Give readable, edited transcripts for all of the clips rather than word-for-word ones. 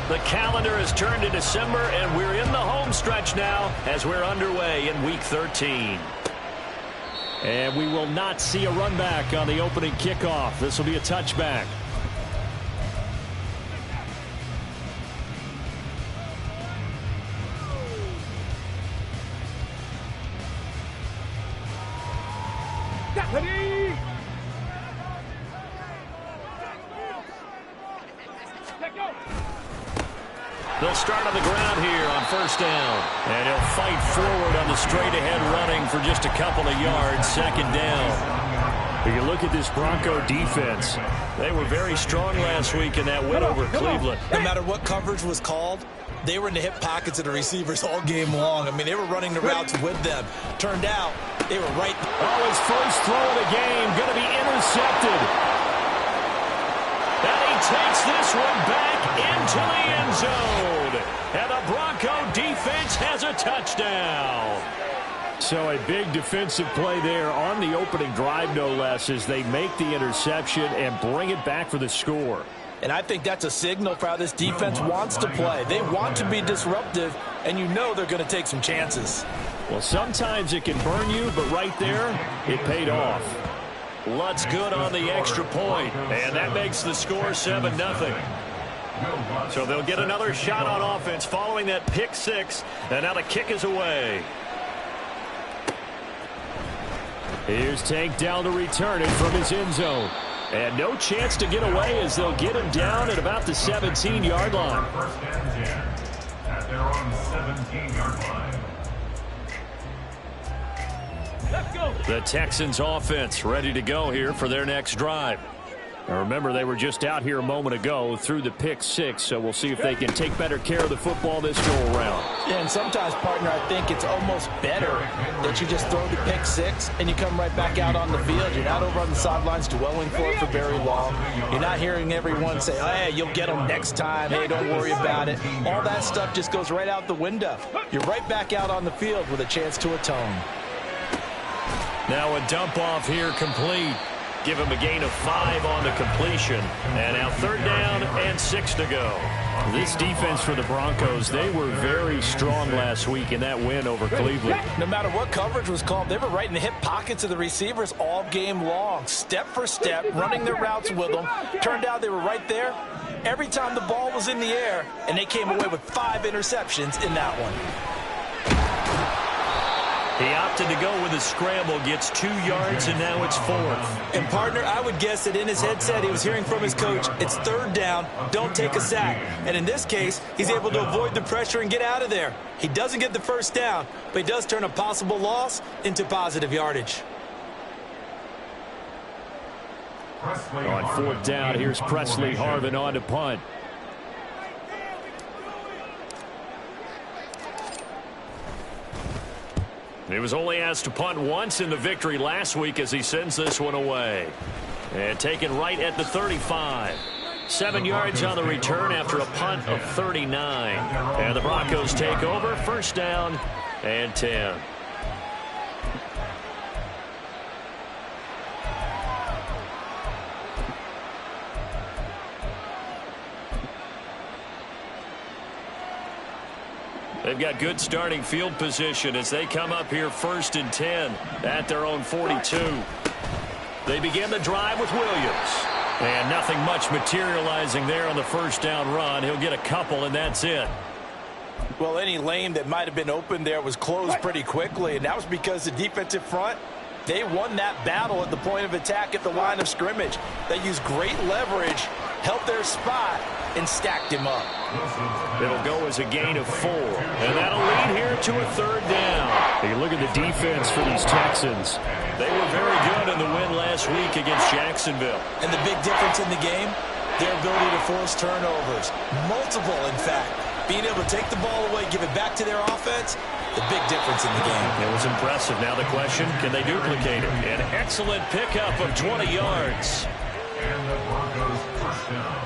The calendar has turned to December, and we're in the home stretch now as we're underway in Week 13. And we will not see a run back on the opening kickoff. This will be a touchback. They'll start on the ground here on first down. And he'll fight forward on the straight-ahead running for just a couple of yards, second down. If you look at this Bronco defense, they were very strong last week in that win over Cleveland. No matter what coverage was called, they were in the hip pockets of the receivers all game long. I mean, they were running the routes with them. Turned out, they were right. Oh, his first throw of the game going to be intercepted. And he takes this one back into the end zone. And the Bronco defense has a touchdown. So a big defensive play there on the opening drive, no less, as they make the interception and bring it back for the score. And I think that's a signal for how this defense wants to play. They want to be disruptive, and you know they're going to take some chances. Well, sometimes it can burn you, but right there, it paid off. Lutz good on the extra point, and that makes the score 7-0. So they'll get another shot on offense following that pick six, and now the kick is away. Here's Tank down to return it from his end zone. And no chance to get away as they'll get him down at about the 17-yard line. First and 10 at their own 17-yard line. Let's go. The Texans offense ready to go here for their next drive. Now remember, they were just out here a moment ago through the pick six, so we'll see if they can take better care of the football this go-around. Yeah, and sometimes, partner, I think it's almost better that you just throw the pick six and you come right back out on the field. You're not over on the sidelines dwelling for it for very long. You're not hearing everyone say, hey, you'll get them next time. Hey, don't worry about it. All that stuff just goes right out the window. You're right back out on the field with a chance to atone. Now a dump off here complete. Give him a gain of 5 on the completion. And now third down and 6 to go. This defense for the Broncos, they were very strong last week in that win over Cleveland. No matter what coverage was called, they were right in the hip pockets of the receivers all game long. Step for step, running their routes with them. Turned out they were right there every time the ball was in the air, and they came away with 5 interceptions in that one. He opted to go with a scramble, gets 2 yards, and now it's 4th. And, partner, I would guess that in his headset he was hearing from his coach, it's third down, don't take a sack. And in this case, he's able to avoid the pressure and get out of there. He doesn't get the first down, but he does turn a possible loss into positive yardage. On fourth down, here's Presley Harvin on to punt. He was only asked to punt once in the victory last week as he sends this one away. And taken right at the 35. 7 yards on the return after a punt of 39. And the Broncos take over, first down and 10. They've got good starting field position as they come up here first and 10 at their own 42. They begin the drive with Williams. And nothing much materializing there on the first down run. He'll get a couple, and that's it. Well, any lane that might have been open there was closed pretty quickly, and that was because the defensive front, they won that battle at the point of attack at the line of scrimmage. They used great leverage, held their spot, and stacked him up. It'll go as a gain of 4. And that'll lead here to a third down. You look at the defense for these Texans. They were very good in the win last week against Jacksonville. And the big difference in the game, their ability to force turnovers. Multiple, in fact. Being able to take the ball away, give it back to their offense, the big difference in the game. It was impressive. Now the question, can they duplicate it? An excellent pickup of 20 yards. And the Broncos first down.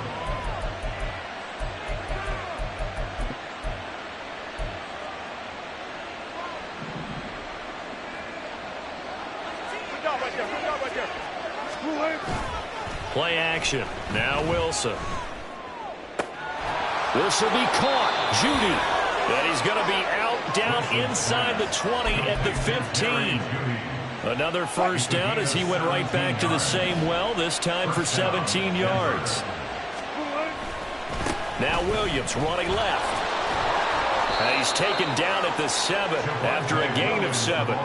Play action. Now Wilson. This will be caught. Judy. And he's going to be out down inside the 20 at the 15. Another first down as he went right back to the same well, this time for 17 yards. Now Williams running left. And he's taken down at the 7 after a gain of 7.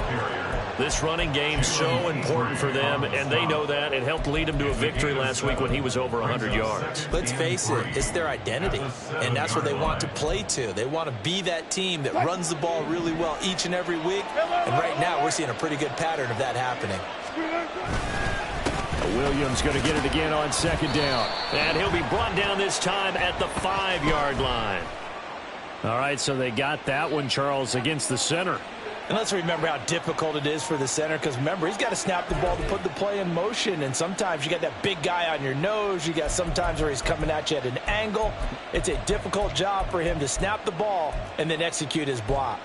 This running game so important for them, and they know that. It helped lead them to a victory last week when he was over 100 yards. Let's face it, it's their identity, and that's what they want to play to. They want to be that team that runs the ball really well each and every week, and right now we're seeing a pretty good pattern of that happening. Williams going to get it again on second down. And he'll be brought down this time at the 5-yard line. All right, so they got that one, Charles, against the center. And let's remember how difficult it is for the center, because remember, he's got to snap the ball to put the play in motion, and sometimes you got that big guy on your nose. You got sometimes where he's coming at you at an angle. It's a difficult job for him to snap the ball and then execute his block.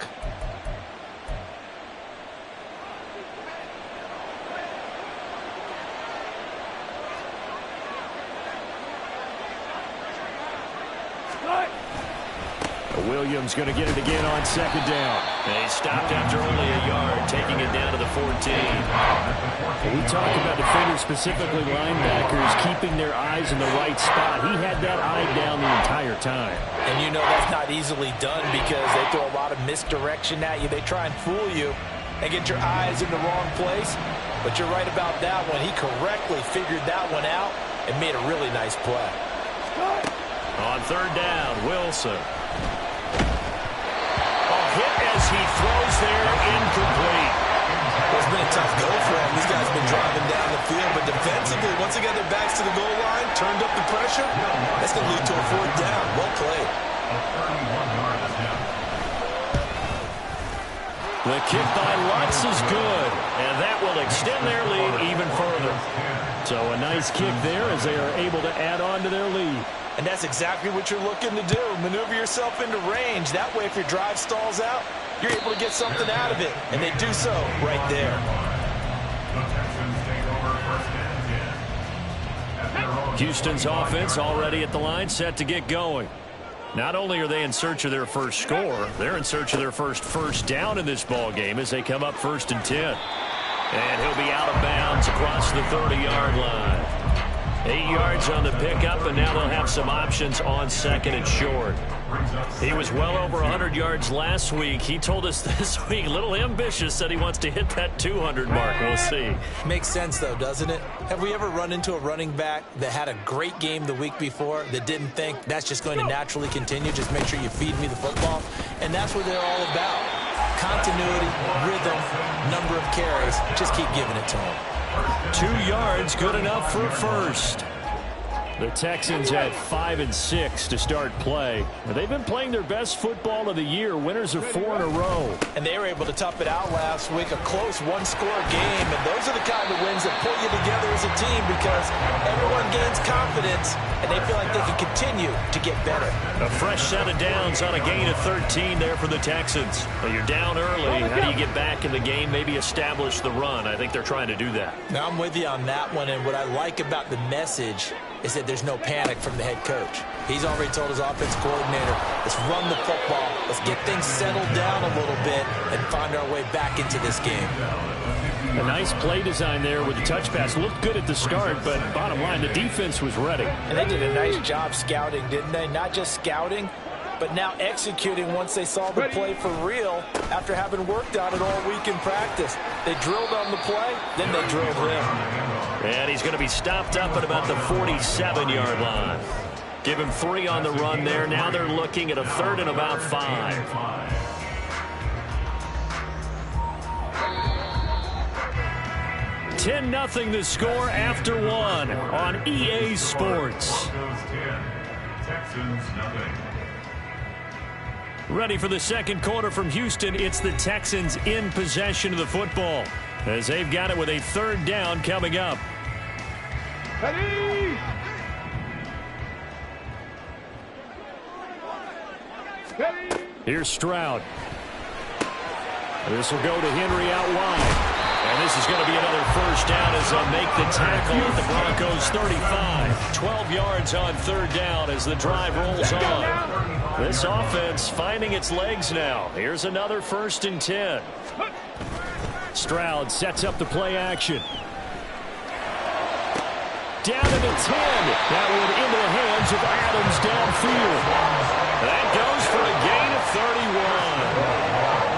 Williams going to get it again on second down. And he stopped after only a yard, taking it down to the 14. We talk about defenders, specifically linebackers, keeping their eyes in the right spot. He had that eye down the entire time. And you know that's not easily done because they throw a lot of misdirection at you. They try and fool you and get your eyes in the wrong place. But you're right about that one. He correctly figured that one out and made a really nice play. On third down, Wilson. Hit as he throws there, incomplete. It's been a tough go for him. These guys have been driving down the field, but defensively, once they got their backs to the goal line, turned up the pressure, that's going to lead to a fourth down. Well played. The kick by Lutz is good, and that will extend their lead even further. So a nice kick there as they are able to add on to their lead. And that's exactly what you're looking to do. Maneuver yourself into range. That way, if your drive stalls out, you're able to get something out of it. And they do so right there. Houston's offense already at the line, set to get going. Not only are they in search of their first score, they're in search of their first down in this ball game as they come up 1st and 10. And he'll be out of bounds across the 30-yard line. 8 yards on the pickup, and now they'll have some options on 2nd and short. He was well over 100 yards last week. He told us this week, a little ambitious, said he wants to hit that 200 mark. We'll see. Makes sense, though, doesn't it? Have we ever run into a running back that had a great game the week before that didn't think that's just going to naturally continue? Just make sure you feed me the football. And that's what they're all about. Continuity, rhythm, number of carries. Just keep giving it to him. 2 yards, good enough for a first. The Texans had 5 and 6 to start play. They've been playing their best football of the year. Winners of 4 in a row. And they were able to tough it out last week. A close one-score game. And those are the kind of wins that pull you together as a team because everyone gains confidence and they feel like they can continue to get better. A fresh set of downs on a gain of 13 there for the Texans. Well, you're down early. How do you get back in the game, maybe establish the run? I think they're trying to do that. Now, I'm with you on that one. And what I like about the message is that there's no panic from the head coach. He's already told his offensive coordinator, let's run the football, let's get things settled down a little bit and find our way back into this game. A nice play design there with the touch pass. Looked good at the start, but bottom line, the defense was ready. And they did a nice job scouting, didn't they? Not just scouting, but now executing once they saw the play for real after having worked on it all week in practice. They drilled on the play, then they drilled him. And he's going to be stopped up at about the 47-yard line. Give him 3 on the run there. Now they're looking at a 3rd and about 5. $10-0 the score after 1 on EA Sports. Ready for the second quarter from Houston. It's the Texans in possession of the football as they've got it with a 3rd down coming up. Ready? Here's Stroud. This will go to Henry out wide. And this is going to be another first down as they'll make the tackle at the Broncos 35. 12 yards on third down as the drive rolls on. This offense finding its legs now. Here's another 1st and 10. Stroud sets up the play action. Down to the 10. That one into the hands of Adams downfield. That goes for a gain of 31.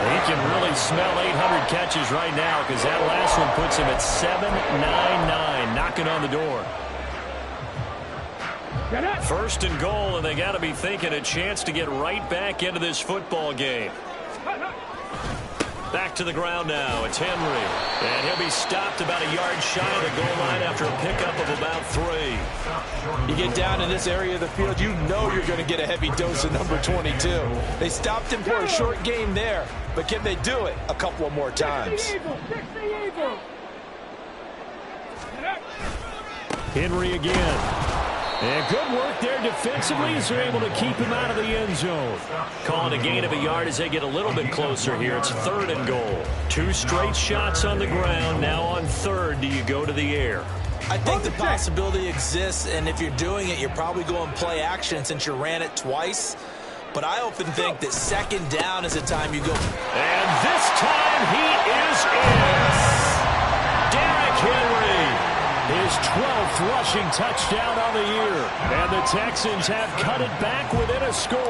He can really smell 800 catches right now because that last one puts him at 799, knocking on the door. 1st and goal, and they got to be thinking a chance to get right back into this football game. Back to the ground now. It's Henry. And he'll be stopped about a yard shy of the goal line after a pickup of about 3. You get down in this area of the field, you know you're going to get a heavy dose of number 22. They stopped him for a short game there, but can they do it a couple of more times? Henry again. And good work there defensively as they're able to keep him out of the end zone. Calling a gain of a yard as they get a little bit closer here. It's 3rd and goal. 2 straight shots on the ground. Now on 3rd, do you go to the air? I think the possibility exists, and if you're doing it, you're probably going play action since you ran it twice. But I often think that 2nd down is the time you go. And this time he is in. Derrick Henry. His 12th rushing touchdown on the year. And the Texans have cut it back within a score.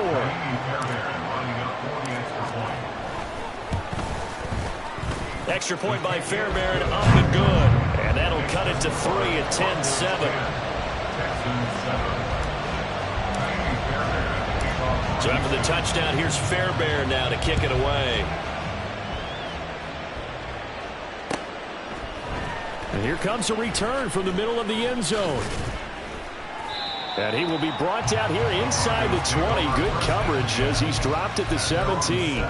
Extra point by Fairbairn, up and good. And that'll cut it to 3 at 10-7. So after the touchdown, here's Fairbairn now to kick it away. And here comes a return from the middle of the end zone. And he will be brought down here inside the 20. Good coverage as he's dropped at the 17.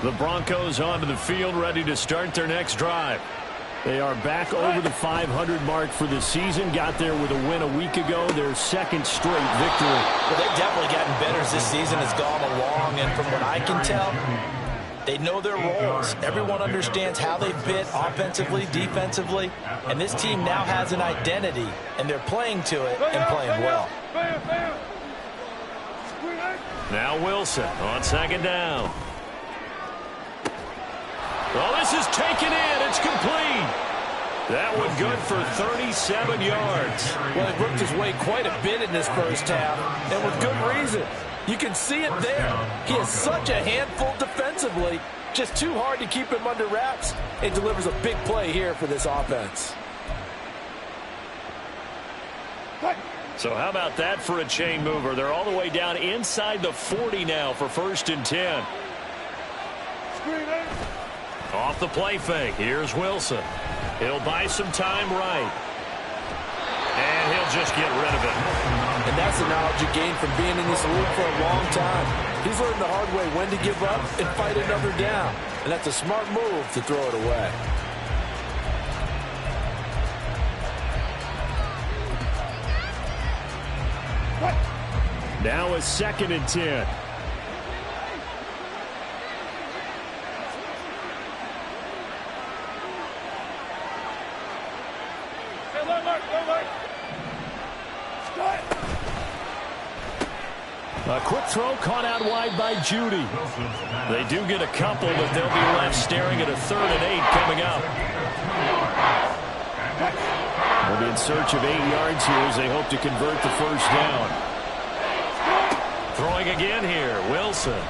The Broncos onto the field, ready to start their next drive. They are back over the 500 mark for the season. Got there with a win a week ago. Their 2nd straight victory. Well, they've definitely gotten better as this season has gone along. And from what I can tell, they know their roles. Everyone understands how they fit offensively, defensively. And this team now has an identity, and they're playing to it and playing well. Now Wilson on 2nd down. Oh, this is taken in. It's complete. That one good for 37 yards. Well, he worked his way quite a bit in this first half, and with good reason. You can see it there. He is such a handful defensively. Just too hard to keep him under wraps. It delivers a big play here for this offense. So how about that for a chain mover? They're all the way down inside the 40 now for 1st and 10. Off the play fake. Here's Wilson. He'll buy some time right. And he'll just get rid of it. And that's the knowledge you gain from being in this league for a long time. He's learned the hard way when to give up and fight another down. And that's a smart move to throw it away. Now a 2nd and 10. A quick throw caught out wide by Judy. They do get a couple, but they'll be left staring at a 3rd and 8 coming up. They'll be in search of 8 yards here as they hope to convert the 1st down. Throwing again here, Wilson.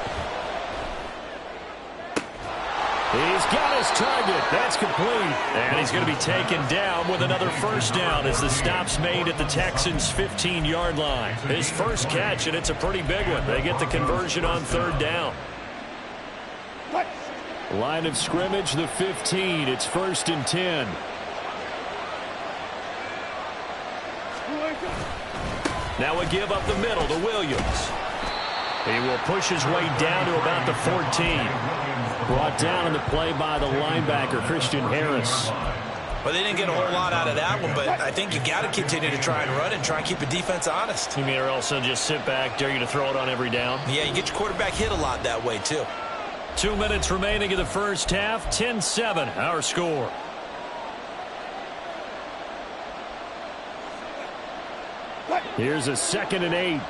He's got his target. That's complete. And he's going to be taken down with another 1st down as the stop's made at the Texans' 15-yard line. His first catch, and it's a pretty big one. They get the conversion on 3rd down. Line of scrimmage, the 15. It's 1st and 10. Now a give up the middle to Williams. He will push his way down to about the 14. Brought down in the play by the linebacker, Christian Harris. Well, they didn't get a whole lot out of that one, but I think you got to continue to try and run it and try and keep the defense honest. You mean or else they'll just sit back, dare you to throw it on every down? Yeah, you get your quarterback hit a lot that way, too. 2 minutes remaining in the first half. 10-7, our score. Here's a 2nd and 8.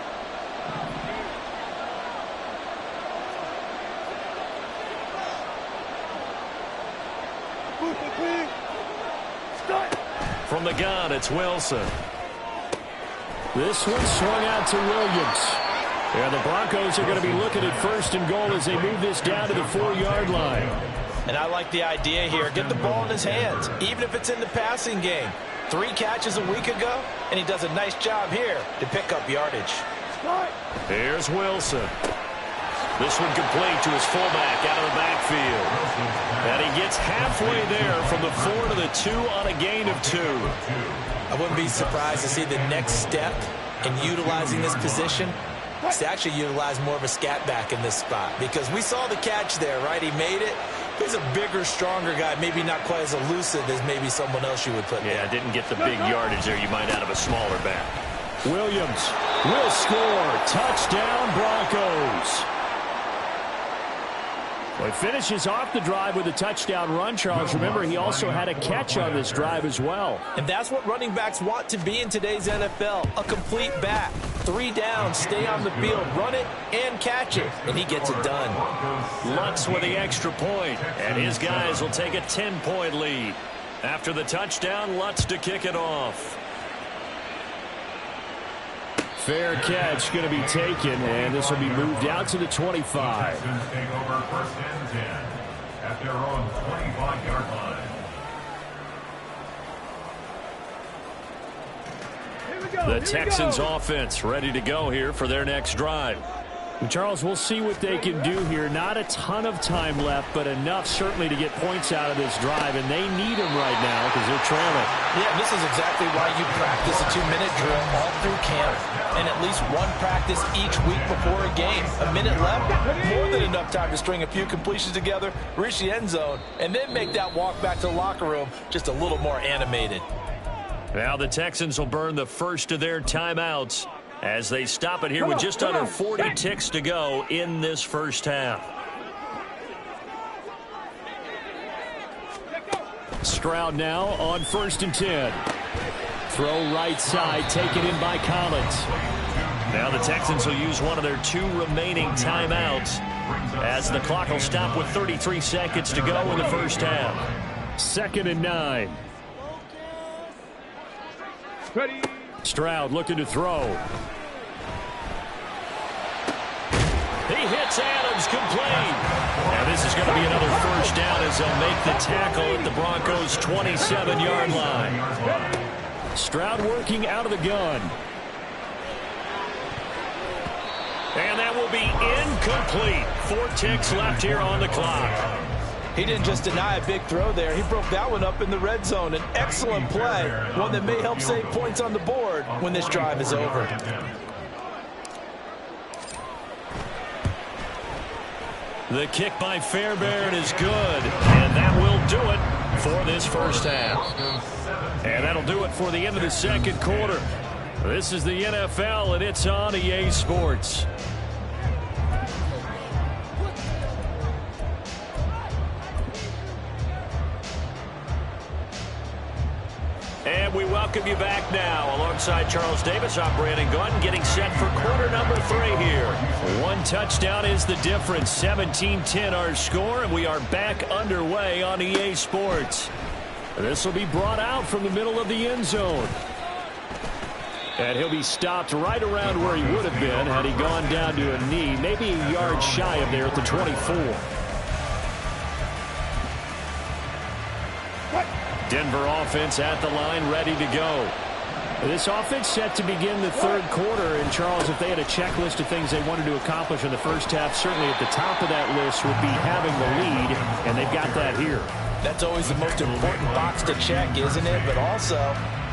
From the gun, it's Wilson. This one swung out to Williams. Yeah, the Broncos are going to be looking at 1st and goal as they move this down to the 4-yard line. And I like the idea here. Get the ball in his hands, even if it's in the passing game. 3 catches a week ago, and he does a nice job here to pick up yardage. Here's Wilson. This one complete to his fullback out of the backfield. And he gets halfway there from the 4 to the 2 on a gain of 2. I wouldn't be surprised to see the next step in utilizing this position is to actually utilize more of a scat back in this spot, because we saw the catch there, right? He made it. He's a bigger, stronger guy, maybe not quite as elusive as maybe someone else you would put there. Yeah, didn't get the big yardage there you might out of a smaller back. Williams will score. Touchdown, Broncos. Well, he finishes off the drive with a touchdown run, Charles. Remember, he also had a catch on this drive as well. And that's what running backs want to be in today's NFL, a complete back. 3 downs, stay on the field, run it, and catch it. And he gets it done. Lutz with the extra point, and his guys will take a 10-point lead. After the touchdown, Lutz to kick it off. Fair catch going to be taken, and this will be moved out to the 25. Take over 1st and 10 at their own 25-yard line. The Texans offense ready to go here for their next drive. Charles, we'll see what they can do here. Not a ton of time left, but enough certainly to get points out of this drive, and they need them right now because they're trailing. Yeah, and this is exactly why you practice a 2-minute drill all through camp, and at least one practice each week before a game. A minute left, more than enough time to string a few completions together, reach the end zone, and then make that walk back to the locker room just a little more animated. Now the Texans will burn the first of their timeouts as they stop it here with just under 40 ticks to go in this first half. Stroud now on 1st and 10. Throw right side, taken in by Collins. Now the Texans will use one of their 2 remaining timeouts as the clock will stop with 33 seconds to go in the first half. 2nd and 9. Ready. Stroud looking to throw. He hits Adams, complete. And this is going to be another first down as they'll make the tackle at the Broncos' 27-yard line. Stroud working out of the gun. And that will be incomplete. 4 ticks left here on the clock. He didn't just deny a big throw there. He broke that one up in the red zone. An excellent play, one that may help save points on the board when this drive is over. The kick by Fairbairn is good, and that will do it for this first half. And that'll do it for the end of the second quarter. This is the NFL, and it's on EA Sports. And we welcome you back now. Alongside Charles Davis, I'm Brandon Gunn, getting set for quarter number 3 here. 1 touchdown is the difference. 17-10 our score, and we are back underway on EA Sports. This will be brought out from the middle of the end zone. And he'll be stopped right around where he would have been had he gone down to a knee, maybe a yard shy of there at the 24. Denver offense at the line, ready to go. This offense set to begin the third quarter. And, Charles, if they had a checklist of things they wanted to accomplish in the first half, certainly at the top of that list would be having the lead, and they've got that here. That's always the most important box to check, isn't it? But also,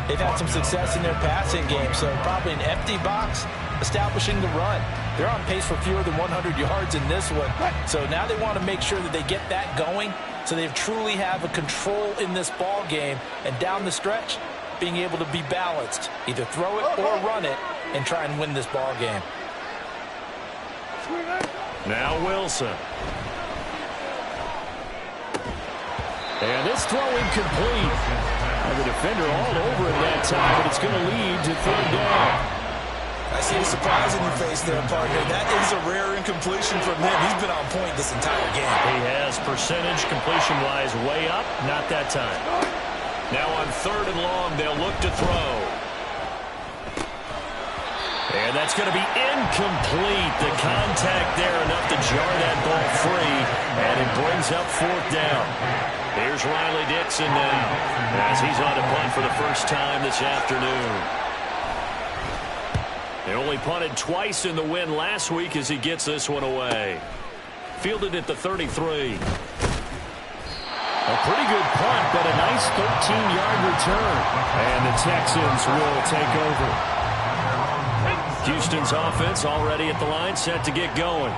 they've had some success in their passing game, so probably an empty box, establishing the run. They're on pace for fewer than 100 yards in this one. So now they want to make sure that they get that going So they truly have a control in this ball game, and down the stretch, being able to be balanced, either throw it or run it, and try and win this ball game. Now Wilson. And this throw incomplete. The defender all over it that time, but it's going to lead to third down. I see a surprise in your face there, partner. That is a rare incompletion from him. He's been on point this entire game. He has percentage completion-wise way up. Not that time. Now on third and long, they'll look to throw. And that's going to be incomplete. The contact there enough to jar that ball free, and it brings up fourth down. Here's Riley Dixon now, as he's on to punt for the first time this afternoon. They only punted twice in the win last week as he gets this one away. Fielded at the 33. A pretty good punt, but a nice 13-yard return. And the Texans will take over. Houston's offense already at the line, set to get going.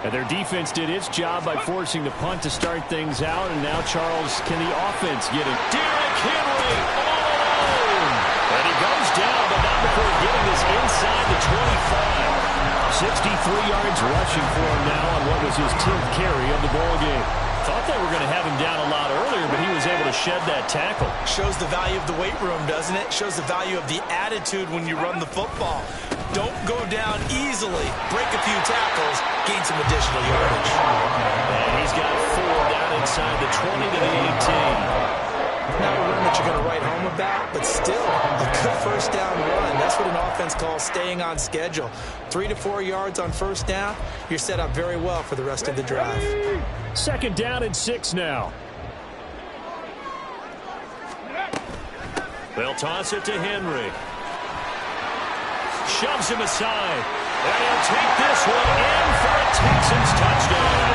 And their defense did its job by forcing the punt to start things out. And now, Charles, can the offense get it? Derrick Henry all alone. And he goes down, but not before getting this inside the 25. 63 yards rushing for him now on what was his 10th carry of the ball game. Thought they were going to have him down a lot earlier, but he was able to shed that tackle. Shows the value of the weight room, doesn't it? Shows the value of the attitude when you run the football. Don't go down easily. Break a few tackles, gain some additional yardage. And he's got 4 down inside the 20 to the 18. Not a run that you're going to write home about, but still a good first down run. That's what an offense calls staying on schedule. 3 to 4 yards on first down, you're set up very well for the rest of the drive. Second down and 6 now. They'll toss it to Henry. Shoves him aside. And he'll take this one in for a Texans touchdown.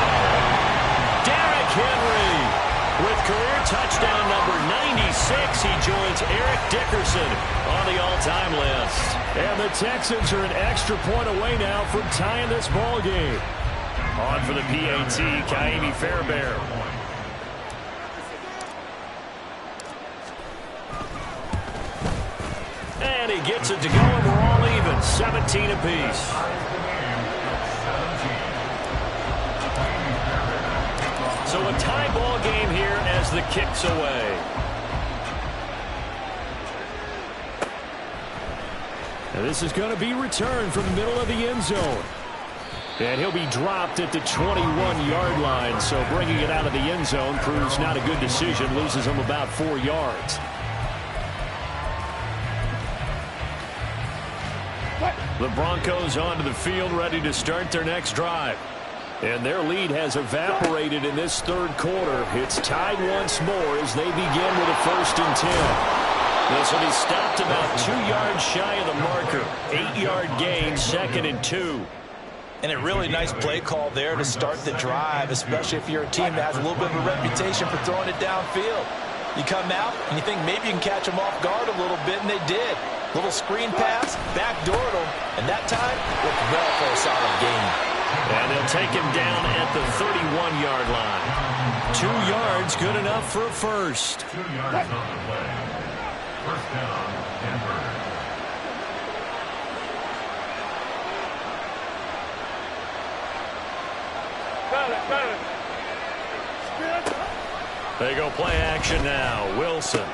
Derrick Henry with career touchdown number 96. He joins Eric Dickerson on the all-time list. And the Texans are an extra point away now from tying this ball game. On for the PAT, Kaimi Fairbairn. And he gets it to go, and we're all even. 17 apiece. So a tie ball game here as the kick's away. And this is going to be returned from the middle of the end zone. And he'll be dropped at the 21-yard line. So bringing it out of the end zone proves not a good decision. Loses him about 4 yards. The Broncos onto the field, ready to start their next drive. And their lead has evaporated in this third quarter. It's tied once more as they begin with a 1st and 10. This will be stopped about 2 yards shy of the marker. 8-yard gain, 2nd and 2. And a really nice play call there to start the drive, especially if you're a team that has a little bit of a reputation for throwing it downfield. You come out and you think maybe you can catch them off guard a little bit, and they did. Little screen pass, backdoored them, and that time worked well for a solid gain. And they'll take him down at the 31-yard line. 2 yards, good enough for a first. 2 yards on the play. First down, Denver. They go play action now. Wilson.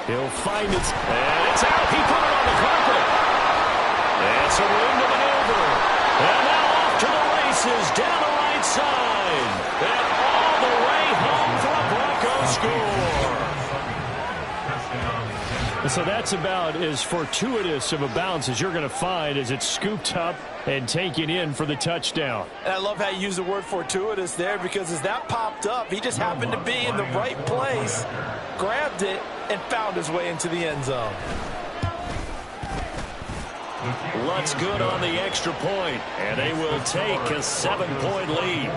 He'll find it. And it's out. He put it on the carpet. It's a room to maneuver. And now off to the races down the right side. And all the way home for a Broncos score. So that's about as fortuitous of a bounce as you're going to find as it's scooped up and taken in for the touchdown. And I love how you use the word fortuitous there, because as that popped up, he just happened to be in the right place, grabbed it, and found his way into the end zone. Lutz good on the extra point, and they will take a 7-point lead.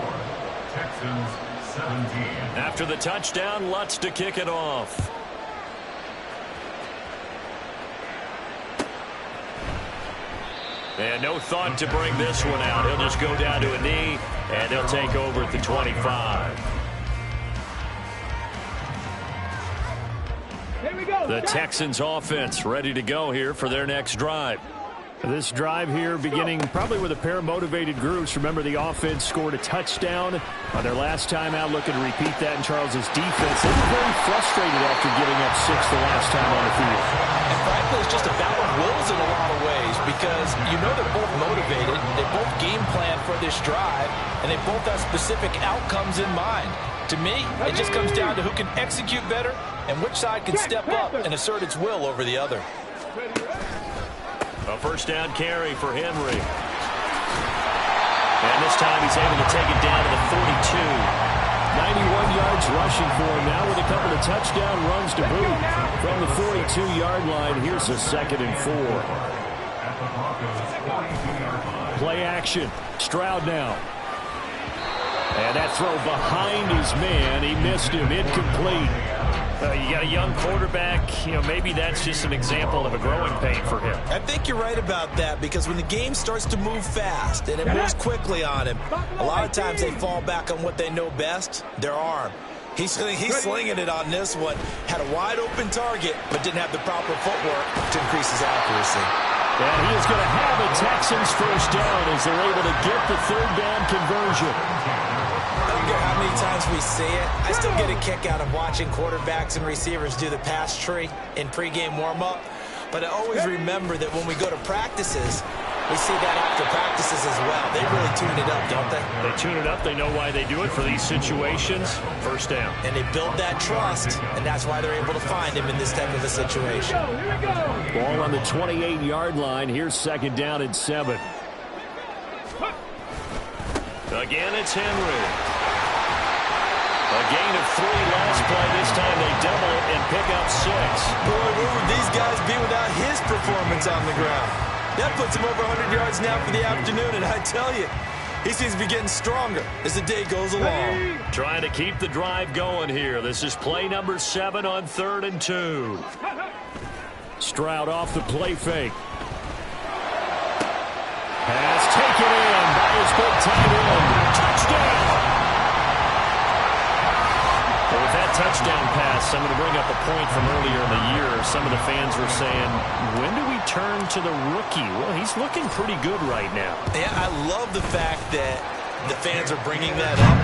Texans 17. After the touchdown, Lutz to kick it off. And no thought to bring this one out. He'll just go down to a knee, and they'll take over at the 25. The Texans offense ready to go here for their next drive. This drive here beginning probably with a pair of motivated groups. Remember, the offense scored a touchdown on their last time out, looking to repeat that in Charles's defense. They were very frustrated after giving up 6 the last time on the field. And frankly, it's just a battle of wills in a lot of ways because you know they're both motivated. They both game plan for this drive, and they both have specific outcomes in mind. To me, it just comes down to who can execute better and which side can step up and assert its will over the other. A first down carry for Henry. And this time he's able to take it down to the 42. 91 yards rushing for him now with a couple of touchdown runs to boot. From the 42-yard line, here's a 2nd and 4. Play action. Stroud now. And that throw behind his man. He missed him. Incomplete. You got a young quarterback. Maybe that's just an example of a growing pain for him. I think you're right about that because when the game starts to move fast and it moves quickly on him, a lot of times they fall back on what they know best, their arm. He's slinging it on this one. Had a wide open target, but didn't have the proper footwork to increase his accuracy. And he is going to have a Texans first down as they're able to get the 3rd down conversion. I don't care how many times we see it. I still get a kick out of watching quarterbacks and receivers do the pass tree in pregame warm-up. But I always remember that when we go to practices, we see that after practices as well. They really tune it up, don't they? They tune it up. They know why they do it for these situations. First down. And they build that trust, and that's why they're able to find him in this type of a situation. Ball on the 28-yard line. Here's 2nd down and 7. Again, it's Henry. A gain of 3 last play. This time they double it and pick up 6. Boy, where would these guys be without his performance on the ground? That puts him over 100 yards now for the afternoon, and I tell you, he seems to be getting stronger as the day goes along. Trying to keep the drive going here. This is play number 7 on 3rd and 2. Stroud off the play fake. Pass taken in by his big tight end. Touchdown! Well, with that touchdown pass, I'm going to bring up a point from earlier in the year. Some of the fans were saying, when do we turn to the rookie? Well, he's looking pretty good right now. Yeah, I love the fact that the fans are bringing that up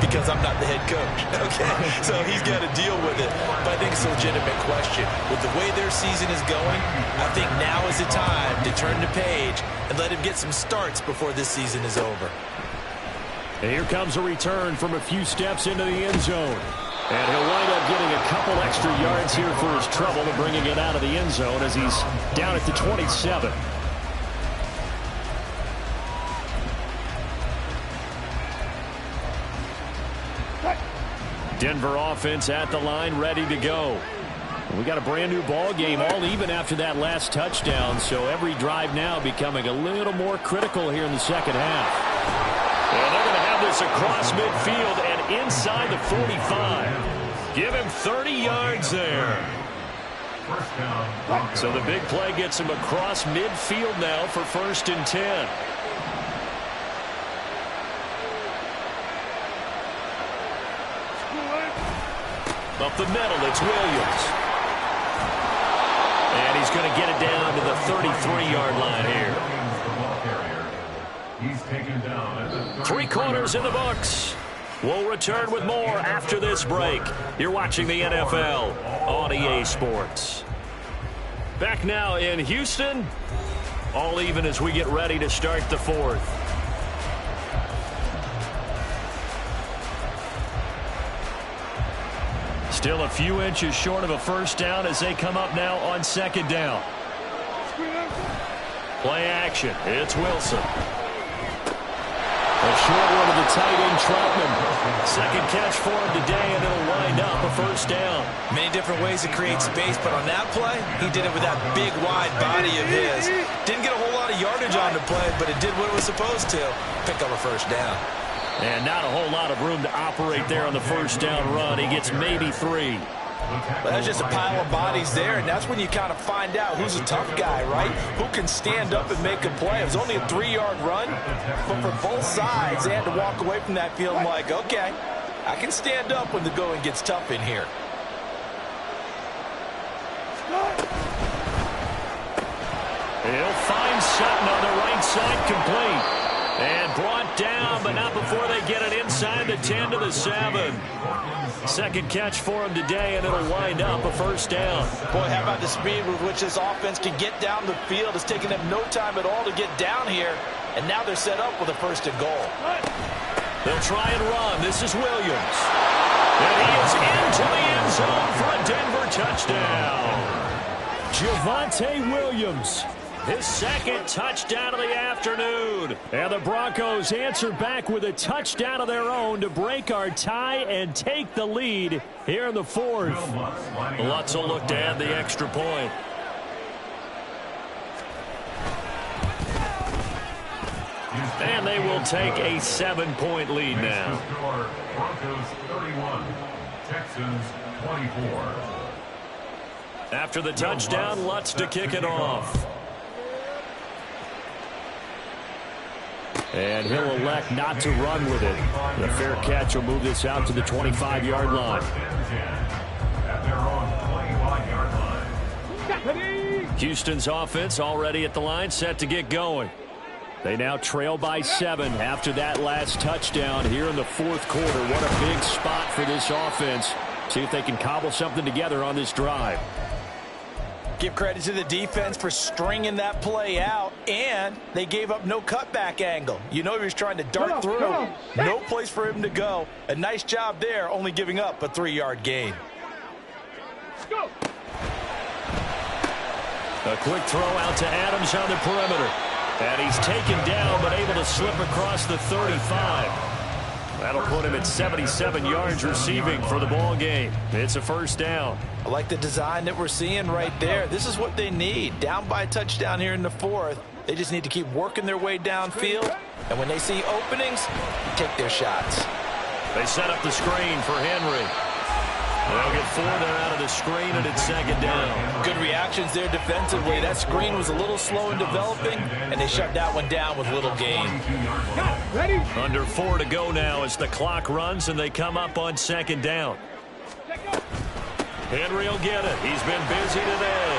because I'm not the head coach, okay? So he's got to deal with it. But I think it's a legitimate question. With the way their season is going, I think now is the time to turn the page and let him get some starts before this season is over. And here comes a return from a few steps into the end zone. And he'll wind up getting a couple extra yards here for his trouble and bringing it out of the end zone as he's down at the 27. Denver offense at the line, ready to go. We got a brand new ball game, all even after that last touchdown, so every drive now becoming a little more critical here in the second half. And they're going to have this across midfield and inside the 45. Give him 30 yards there. So the big play gets him across midfield now for 1st and 10. Up the middle, it's Williams. And he's going to get it down to the 33-yard line here. 3 quarters in the books. We'll return with more after this break. You're watching the NFL on EA Sports. Back now in Houston. All even as we get ready to start the 4th. Still a few inches short of a first down as they come up now on 2nd down. Play action. It's Wilson. A short one to the tight end, Troutman. 2nd catch for him today, and it'll wind up a first down. Many different ways to create space, but on that play, he did it with that big, wide body of his. Didn't get a whole lot of yardage on the play, but it did what it was supposed to. Pick up a first down. And not a whole lot of room to operate there on the first down run. He gets maybe 3. But that's just a pile of bodies there, and that's when you kind of find out who's a tough guy, right? Who can stand up and make a play. It was only a 3-yard run, but for both sides, they had to walk away from that feeling like, okay, I can stand up when the going gets tough in here. He'll find Sutton on the right side, complete. And brought down, but not before they get it inside the 10 to the 7. Second catch for him today, and it'll wind up a first down. Boy, how about the speed with which this offense can get down the field? It's taken them no time at all to get down here, and now they're set up with a first and goal. They'll try and run. This is Williams. And he is into the end zone for a Denver touchdown. Javonte Williams. His second touchdown of the afternoon. And the Broncos answer back with a touchdown of their own to break our tie and take the lead here in the fourth. Lutz will look to add the extra point. And they will take a 7-point lead now. Broncos 31, Texans 24. After the touchdown, Lutz to kick it off. And he'll elect not to run with it. The fair catch will move this out to the 25-yard line. At their own 25-yard line. Houston's offense already at the line, set to get going. They now trail by 7 after that last touchdown here in the fourth quarter. What a big spot for this offense. See if they can cobble something together on this drive. Give credit to the defense for stringing that play out, and they gave up no cutback angle. You know he was trying to dart through. No place for him to go. A nice job there, only giving up a 3-yard gain. A quick throw out to Adams on the perimeter. And he's taken down, but able to slip across the 35. That'll put him at 77 yards receiving for the ball game. It's a first down. I like the design that we're seeing right there. This is what they need. Down by a touchdown here in the fourth. They just need to keep working their way downfield. And when they see openings, take their shots. They set up the screen for Henry. They'll get 4 there out of the screen, and it's second down. Good reactions there defensively. That screen was a little slow in developing, and they shut that one down with little gain. Under 4 to go now as the clock runs, and they come up on second down. Henry will get it. He's been busy today.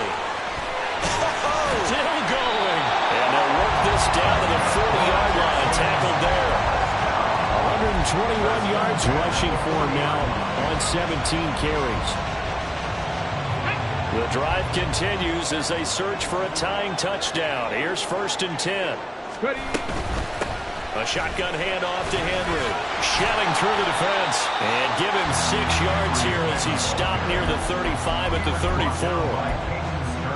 Still going. And they'll work this down to the 40-yard line. Tackled there. 121 yards rushing for him now on 17 carries. The drive continues as they search for a tying touchdown. Here's 1st and 10. A shotgun handoff to Henry. Shelling through the defense. And give him 6 yards here as he stopped near the 35 at the 34.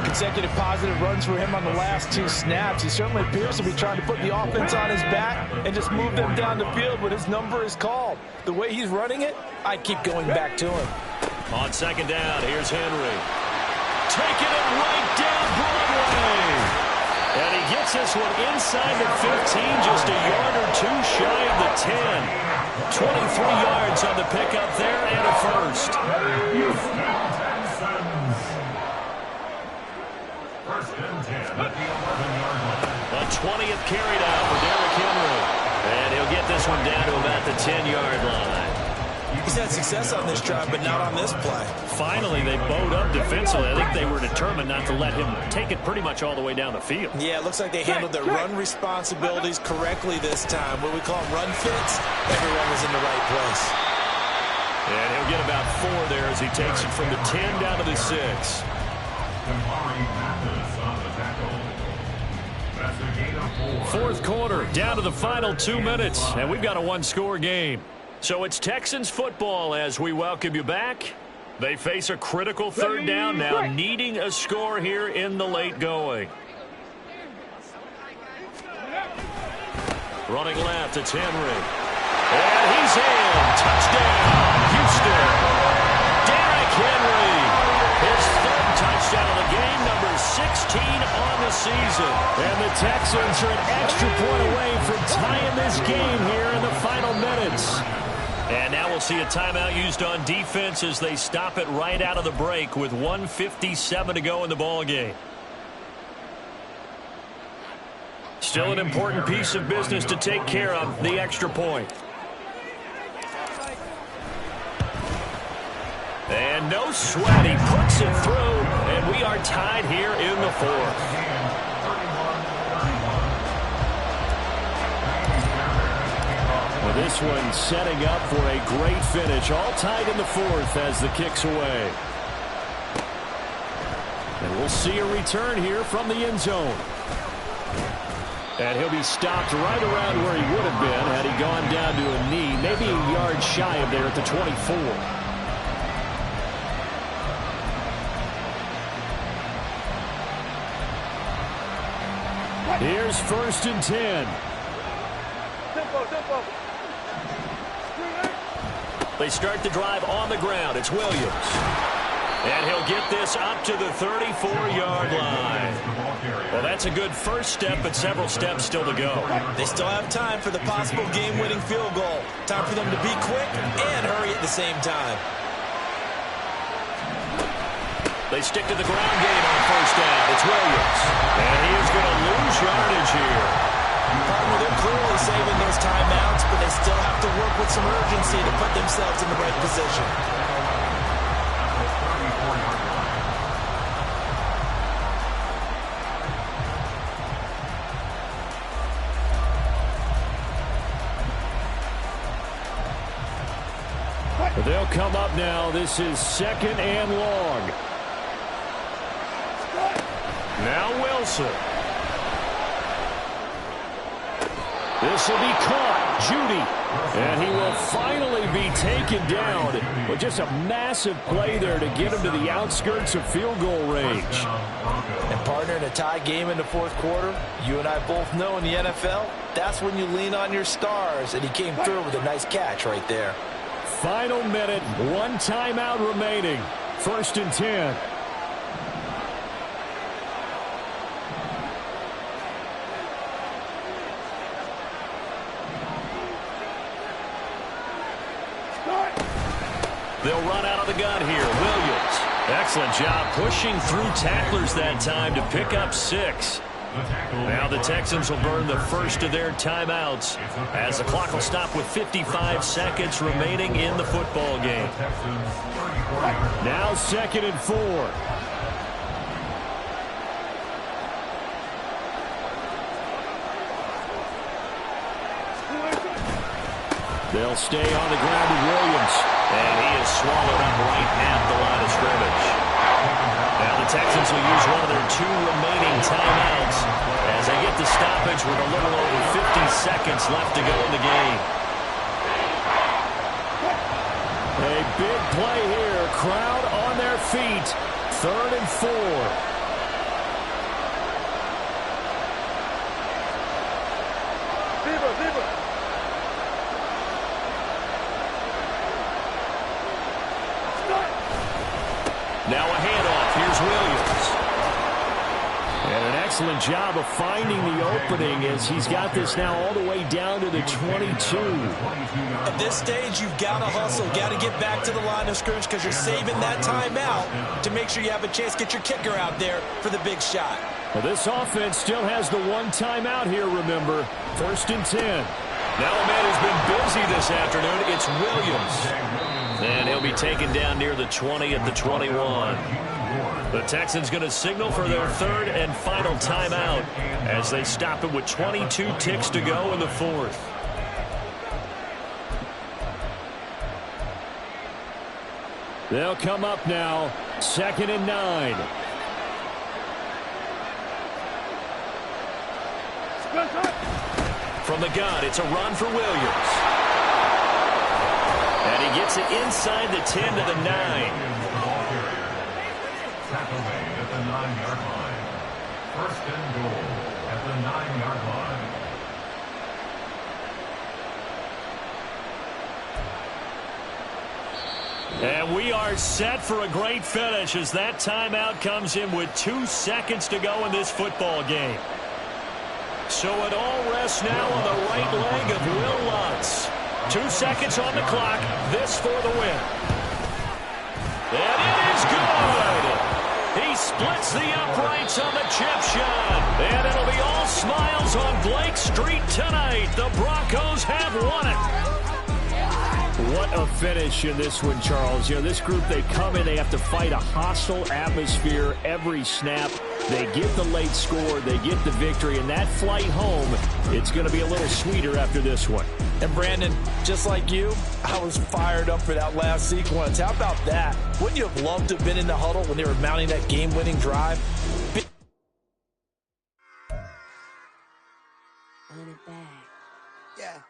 Consecutive positive runs for him on the last 2 snaps. He certainly appears to be trying to put the offense on his back and just move them down the field when his number is called. The way he's running it, I'd keep going back to him. On second down, here's Henry. Taking it right down Broadway. And he gets this one inside the 15, just a yard or 2 shy of the 10. 23 yards on the pickup there and a first. A 20th carry down for Derrick Henry. And he'll get this one down to about the 10-yard line. He's had success on this drive, but not on this play. Finally, they bowed up defensively. I think they were determined not to let him take it pretty much all the way down the field. Yeah, it looks like they handled their run responsibilities correctly this time. What we call run fits, everyone was in the right place. And he'll get about 4 there as he takes it from the 10 down to the 6. Fourth quarter, down to the final 2 minutes, and we've got a 1-score game. So it's Texans football as we welcome you back. They face a critical 3rd down now, needing a score here in the late going. Running left, it's Henry. And he's in. Touchdown, Houston. Derrick Henry. His 3rd touchdown of the game, number 16 on the season. And the Texans are an extra point away from tying this game here in the final minutes. And now we'll see a timeout used on defense as they stop it right out of the break with 1:57 to go in the ball game. Still an important piece of business to take care of, the extra point. And no sweat, he puts it through, and we are tied here in the fourth. This one setting up for a great finish. All tied in the fourth as the kick's away. And we'll see a return here from the end zone. And he'll be stopped right around where he would have been had he gone down to a knee, maybe a yard shy of there at the 24. Here's 1st and 10. They start the drive on the ground. It's Williams. And he'll get this up to the 34-yard line. Well, that's a good first step, but several steps still to go. They still have time for the possible game-winning field goal. Time for them to be quick and hurry at the same time. They stick to the ground game on 1st down. It's Williams. And he is going to lose yardage here. Partner, they're clearly saving those timeouts, but they still have to work with some urgency to put themselves in the right position. They'll come up now. This is 2nd and long. Now Wilson. This will be caught. Judy. And he will finally be taken down. But just a massive play there to get him to the outskirts of field goal range. And partner, in a tie game in the fourth quarter, you and I both know in the NFL, that's when you lean on your stars. And he came through with a nice catch right there. Final minute, 1 timeout remaining. 1st and 10. They'll run out of the gun here. Williams. Excellent job pushing through tacklers that time to pick up 6. Now the Texans will burn the first of their timeouts as the clock will stop with 55 seconds remaining in the football game. Now 2nd and 4. They'll stay on the ground with Williams. And he is swallowed up right at the line of scrimmage. Now the Texans will use one of their 2 remaining timeouts as they get the stoppage with a little over 50 seconds left to go in the game. A big play here. Crowd on their feet. 3rd and 4. Now a handoff. Here's Williams. And an excellent job of finding the opening as he's got this now all the way down to the 22. At this stage, you've got to hustle, got to get back to the line of scrimmage because you're saving that timeout to make sure you have a chance to get your kicker out there for the big shot. Well, this offense still has the 1 timeout here, remember. 1st and 10. Now a man who's been busy this afternoon. It's Williams. And he'll be taken down near the 20 at the 21. The Texans going to signal for their 3rd and final timeout as they stop it with 22 ticks to go in the 4th. They'll come up now. 2nd and 9. From the gun, it's a run for Williams. And he gets it inside the 10 to the 9. Tackle made at the 9-yard line. 1st and goal at the 9-yard line. And we are set for a great finish as that timeout comes in with 2 seconds to go in this football game. So it all rests now on the right leg of Will Lutz. 2 seconds on the clock. This for the win. And it is good. He splits the uprights on the chip shot. And it'll be all smiles on Blake Street tonight. The Broncos have won it. What a finish in this one, Charles. You know, this group, they come in, they have to fight a hostile atmosphere every snap. They get the late score, they get the victory, and that flight home, it's going to be a little sweeter after this one. And Brandon, just like you, I was fired up for that last sequence. How about that? Wouldn't you have loved to have been in the huddle when they were mounting that game-winning drive? Run it back. Yeah.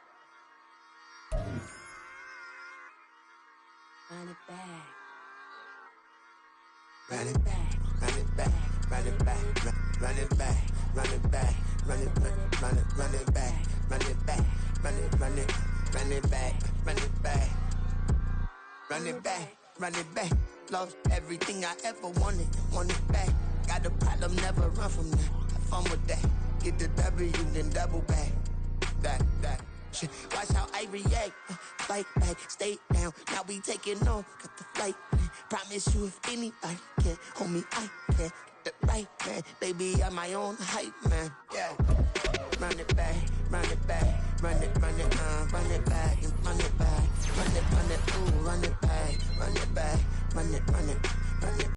Run it back. Run it back, run it back, run it back, run it back, run it back, run it back, run it back, run it back, run it back, run it back, run it back, run it back. Lost everything I ever wanted it back. Got a problem, never run from that. Have fun with that. Get the W, then double back. That. Shit. Watch how I react. Fight back, stay down. Now we taking off. Got the flight. Promise you if anybody can hold me, I can. Get the right man. Baby, I'm my own hype man. Yeah. Run it back, run it back, run it back, and run it back, run it, ooh, run it back, run it back, run it, run it.